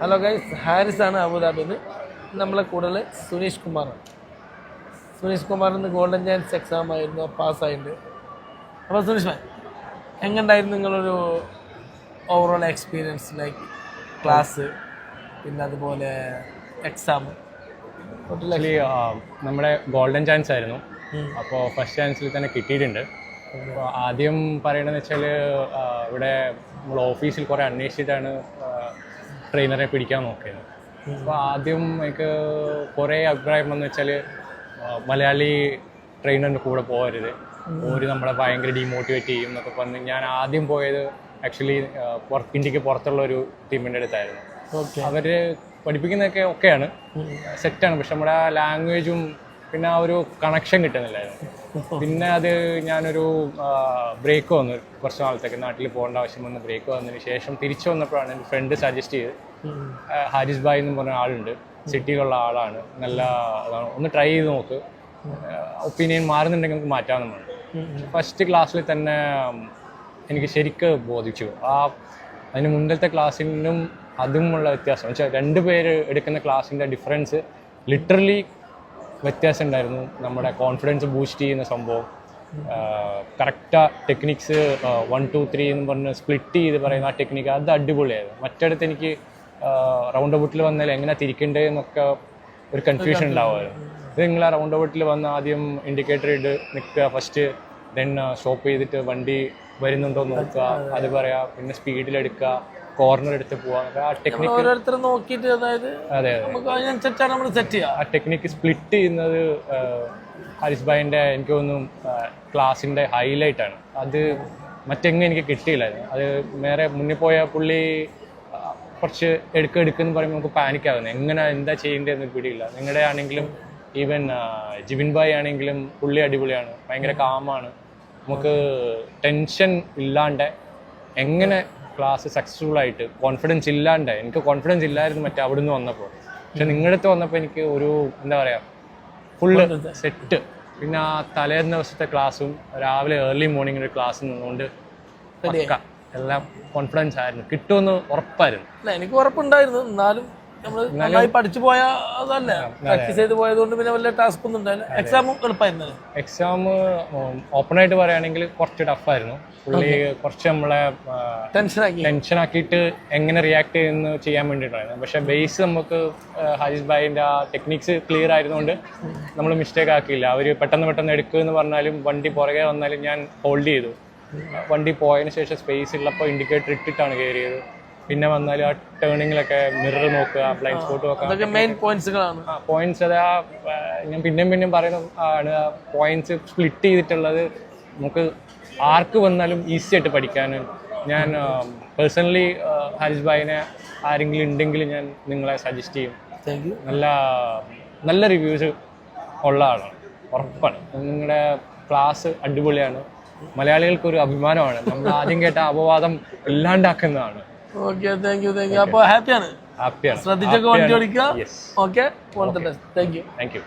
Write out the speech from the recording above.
Hello guys, ഹാരിസാണ് അബുദാബിയിൽ. നമ്മളെ കൂടുതൽ സുനീഷ് കുമാറാണ്. സുനീഷ് കുമാറിന് ഗോൾഡൻ ചാൻസ് എക്സാം ആയിരുന്നു, പാസ്സായിട്ടുണ്ട്. അപ്പോൾ സുനീഷ് ഭായ്, എങ്ങനെയുണ്ടായിരുന്നു നിങ്ങളൊരു ഓവറോൾ എക്സ്പീരിയൻസ്, ലൈക്ക് ക്ലാസ് പിന്നെ അതുപോലെ എക്സാം? ആക്ച്വലി നമ്മുടെ ഗോൾഡൻ ചാൻസ് ആയിരുന്നു. അപ്പോൾ ഫസ്റ്റ് ചാൻസിൽ തന്നെ കിട്ടിയിട്ടുണ്ട്. അപ്പോൾ ആദ്യം പറയണമെന്ന് വെച്ചാൽ ഇവിടെ നമ്മൾ ഓഫീസിൽ കുറേ അന്വേഷിച്ചിട്ടാണ് ട്രെയിനറെ പിടിക്കാൻ നോക്കിയത്. അപ്പോൾ ആദ്യം എനിക്ക് കുറേ അഭിപ്രായം എന്ന് വെച്ചാൽ മലയാളി ട്രെയിനറിൻ്റെ കൂടെ പോകരുത്, ഒരു നമ്മളെ ഭയങ്കര ഡീമോട്ടിവേറ്റ് ചെയ്യും എന്നൊക്കെ പറഞ്ഞ് ഞാൻ ആദ്യം പോയത് ആക്ച്വലി ഇന്ത്യക്ക് പുറത്തുള്ള ഒരു ടീമിൻ്റെ അടുത്തായിരുന്നു. അവർ പഠിപ്പിക്കുന്നതൊക്കെ ഒക്കെയാണ്, സെറ്റാണ്, പക്ഷെ നമ്മുടെ ആ ലാംഗ്വേജും പിന്നെ ആ ഒരു കണക്ഷൻ കിട്ടുന്നില്ലായിരുന്നു. പിന്നെ അത് ഞാനൊരു ബ്രേക്ക് വന്നു, കുറച്ച് നാളത്തേക്ക് നാട്ടിൽ പോകേണ്ട ആവശ്യം വന്ന് ബ്രേക്ക് വന്നതിന് ശേഷം തിരിച്ചു വന്നപ്പോഴാണ് എൻ്റെ ഫ്രണ്ട് സജസ്റ്റ് ചെയ്ത് ഹാരിസ് ഭായ് എന്ന് പറഞ്ഞ ആളുണ്ട്, സിറ്റിയിലുള്ള ആളാണ്, നല്ല അതാണ്, ഒന്ന് ട്രൈ ചെയ്ത് നോക്ക്, ഒപ്പീനിയൻ മാറുന്നുണ്ടെങ്കിൽ നമുക്ക് മാറ്റാമെന്ന് പറഞ്ഞു. ഫസ്റ്റ് ക്ലാസ്സിൽ തന്നെ എനിക്ക് ശരിക്ക് ബോധിച്ചു. അതിന് മുൻപത്തെ ക്ലാസ്സിനും അതുമുള്ള വ്യത്യാസം വെച്ചാൽ രണ്ടുപേര് എടുക്കുന്ന ക്ലാസ്സിൻ്റെ ഡിഫറൻസ് ലിറ്ററലി വ്യത്യാസം ഉണ്ടായിരുന്നു. നമ്മുടെ കോൺഫിഡൻസ് ബൂസ്റ്റ് ചെയ്യുന്ന സംഭവം, കറക്റ്റാ ടെക്നിക്സ് 1 2 3 എന്ന് പറഞ്ഞ് സ്പ്ലിറ്റ് ചെയ്ത് പറയുന്ന ആ ടെക്നിക്ക് അത് അടിപൊളിയായിരുന്നു. മറ്റിടത്ത് എനിക്ക് റൗണ്ട് ഔട്ടിൽ വന്നാൽ എങ്ങനെ തിരിക്കേണ്ടത് എന്നൊക്കെ ഒരു കൺഫ്യൂഷൻ ഉണ്ടാവുമായിരുന്നു. ഇത് നിങ്ങൾ ആ റൗണ്ട് ഔട്ടിൽ വന്ന് ആദ്യം ഇൻഡിക്കേറ്റർ ഇട്ട് നിൽക്കുക, ഫസ്റ്റ് ദെൻ സ്റ്റോപ്പ് ചെയ്തിട്ട് വണ്ടി വരുന്നുണ്ടോ നോക്കുക, അത് പറയാ, പിന്നെ സ്പീഡിലെടുക്കുക, കോർണർ എടുത്ത് പോവാ, ആ ടെക്നിക്ക് ഓരോരുത്തർ നോക്കിയിട്ട്, അതായത് അതെ നമ്മൾ സെറ്റ് ചെയ്യുക. ആ ടെക്നിക്ക് സ്പ്ലിറ്റ് ചെയ്യുന്നത് ഹാരിസ് ഭായിൻ്റെ എനിക്ക് തോന്നുന്നു ക്ലാസിൻ്റെ ഹൈലൈറ്റാണ്. അത് മറ്റെങ്ങും എനിക്ക് കിട്ടിയില്ലായിരുന്നു. അത് നേരെ മുന്നിൽ പോയ പുള്ളി കുറച്ച് എടുക്കുമെന്ന് പറയുമ്പോൾ നമുക്ക് പാനിക്കാവുന്നത്, എങ്ങനെ എന്താ ചെയ്യേണ്ടതെന്ന് പിടിയില്ല. നിങ്ങളുടെ ആണെങ്കിലും ഈവൻ ജിബിൻ ഭായ് ആണെങ്കിലും പുള്ളി അടിപൊളിയാണ്, ഭയങ്കര കാമാണ്, നമുക്ക് ടെൻഷൻ ഇല്ലാണ്ട് എങ്ങനെ ക്ലാസ് സക്സസ്ഫുൾ ആയിട്ട്, കോൺഫിഡൻസ് ഇല്ലാണ്ട്, എനിക്ക് കോൺഫിഡൻസ് ഇല്ലായിരുന്നു മറ്റേ അവിടെ നിന്ന് വന്നപ്പോൾ, പക്ഷെ നിങ്ങളുടെ അടുത്ത് വന്നപ്പോൾ എനിക്ക് ഒരു എന്താ പറയുക ഫുള്ള് സെറ്റ്. പിന്നെ ആ തലേന്ന് ദിവസത്തെ ക്ലാസ്സും രാവിലെ ഏർലി മോർണിംഗ് ഒരു ക്ലാസ് നിന്നുകൊണ്ട് എല്ലാം കോൺഫിഡൻസ് ആയിരുന്നു, കിട്ടുമെന്ന് ഉറപ്പായിരുന്നു. എനിക്ക് ഉറപ്പുണ്ടായിരുന്നു, എന്നാലും നമ്മൾ നന്നായി പഠിച്ചു പോയാൽ അതല്ല, പ്രാക്ടീസ് ചെയ്ത് പോയതുകൊണ്ട് പിന്നെ വലിയ ടാസ്ക് ഒന്നും ഉണ്ടായില്ല. എക്സാമും എളുപ്പമായിരുന്നല്ലോ. എക്സാം ഓപ്പണായിട്ട് പറയുകയാണെങ്കിൽ കുറച്ച് ടഫായിരുന്നു. പുള്ളി കുറച്ച് നമ്മളെ ടെൻഷൻ ആക്കിയിട്ട് എങ്ങനെ റിയാക്ട് ചെയ്യുന്നു ചെയ്യാൻ വേണ്ടിയിട്ടായിരുന്നു. പക്ഷെ ബേസ് നമുക്ക് ഹാരിസ് ഭായിൻ്റെ ആ ടെക്നിക്സ് ക്ലിയർ ആയിരുന്നുകൊണ്ട് നമ്മൾ മിസ്റ്റേക്ക് ആക്കിയില്ല. അവർ പെട്ടെന്ന് എടുക്കുമെന്ന് പറഞ്ഞാലും വണ്ടി പുറകെ വന്നാലും ഞാൻ ഹോൾഡ് ചെയ്തു. വണ്ടി പോയതിന് ശേഷം സ്പേസ് ഉള്ളപ്പോൾ ഇൻഡിക്കേറ്റർ ഇട്ടിട്ടാണ് കയറിയത്. പിന്നെ വന്നാൽ ആ ടേണിങ്ങിലൊക്കെ മിറർ നോക്കുക, ബ്ലൈൻഡ് സ്പോട്ട് നോക്കുക, മെയിൻ പോയിന്റ്സുകളാണ്. പോയിന്റ്സ് അത് ഞാൻ പിന്നെയും പറയുന്ന ആണ്, ആ പോയിന്റ്സ് സ്പ്ലിറ്റ് ചെയ്തിട്ടുള്ളത് നമുക്ക് ആർക്ക് വന്നാലും ഈസി ആയിട്ട് പഠിക്കാനും. ഞാൻ പേഴ്സണലി ഹാരിസ് ഭായിനെ ആരെങ്കിലും ഉണ്ടെങ്കിൽ ഞാൻ നിങ്ങളെ സജസ്റ്റ് ചെയ്യും. നല്ല റിവ്യൂസ് ഉള്ള ആളാണ്, ഉറപ്പാണ്. നിങ്ങളുടെ ക്ലാസ് അടിപൊളിയാണ്, മലയാളികൾക്കൊരു അഭിമാനമാണ്. നമ്മൾ ആദ്യം കേട്ട അപവാദം ഇല്ലാണ്ടാക്കുന്നതാണ്. Okay, thank you. അപ്പോൾ ഹാപ്പിയാണ്, ശ്രദ്ധിച്ചൊക്കെ വണ്ടി ഓടിക്കുക. Okay, thank you.